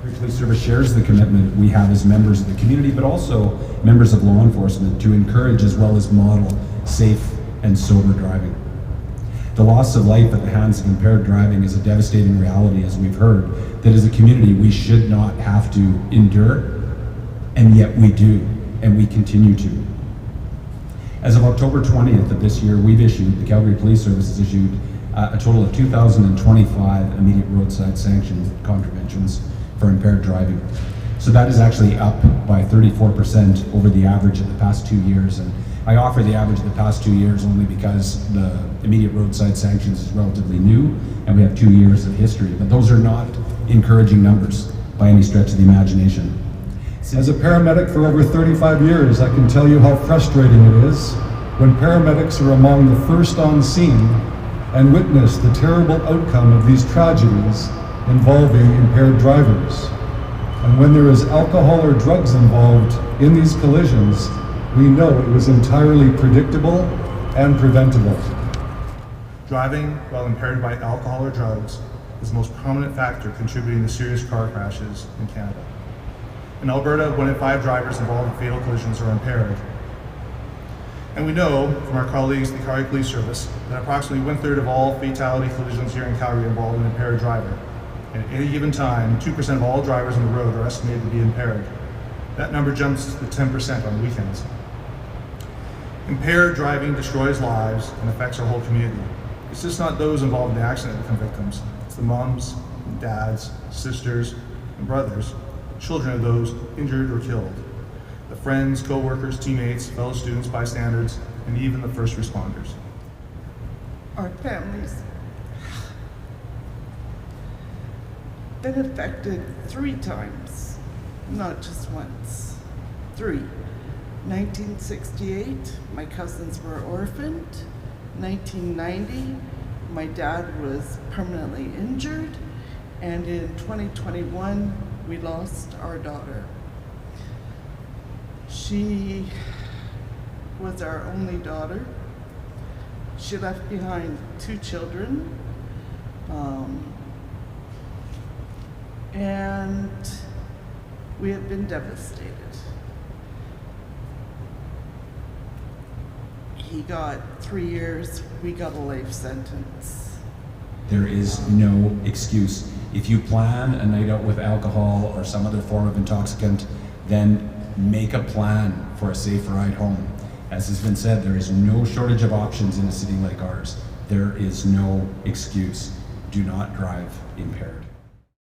Calgary Police Service shares the commitment we have as members of the community, but also members of law enforcement to encourage as well as model safe and sober driving. The loss of life at the hands of impaired driving is a devastating reality, as we've heard, that as a community we should not have to endure, and yet we do, and we continue to. As of October 20th of this year, the Calgary Police Service has issued a total of 2,025 immediate roadside sanctions contraventions for impaired driving. So that is actually up by 34% over the average of the past 2 years. And I offer the average of the past 2 years only because the immediate roadside sanctions is relatively new and we have 2 years of history. But those are not encouraging numbers by any stretch of the imagination. As a paramedic for over 35 years, I can tell you how frustrating it is when paramedics are among the first on scene and witness the terrible outcome of these tragedies involving impaired drivers. And when there is alcohol or drugs involved in these collisions, we know it was entirely predictable and preventable. Driving while impaired by alcohol or drugs is the most prominent factor contributing to serious car crashes in Canada. In Alberta, 1 in 5 drivers involved in fatal collisions are impaired. And we know from our colleagues at the Calgary Police Service that approximately 1/3 of all fatality collisions here in Calgary involve an impaired driver. And at any given time, 2% of all drivers on the road are estimated to be impaired. That number jumps to 10% on the weekends. Impaired driving destroys lives and affects our whole community. It's just not those involved in the accident that become victims. It's the moms, and dads, sisters, and brothers, children of those injured or killed, the friends, co-workers, teammates, fellow students, bystanders, and even the first responders. Our families been affected 3 times, not just once. 3. 1968, my cousins were orphaned. 1990, my dad was permanently injured. And in 2021, we lost our daughter. She was our only daughter. She left behind 2 children. And we have been devastated. He got 3 years, we got a life sentence. There is no excuse. If you plan a night out with alcohol or some other form of intoxicant, then make a plan for a safe ride home. As has been said, there is no shortage of options in a city like ours. There is no excuse. Do not drive impaired.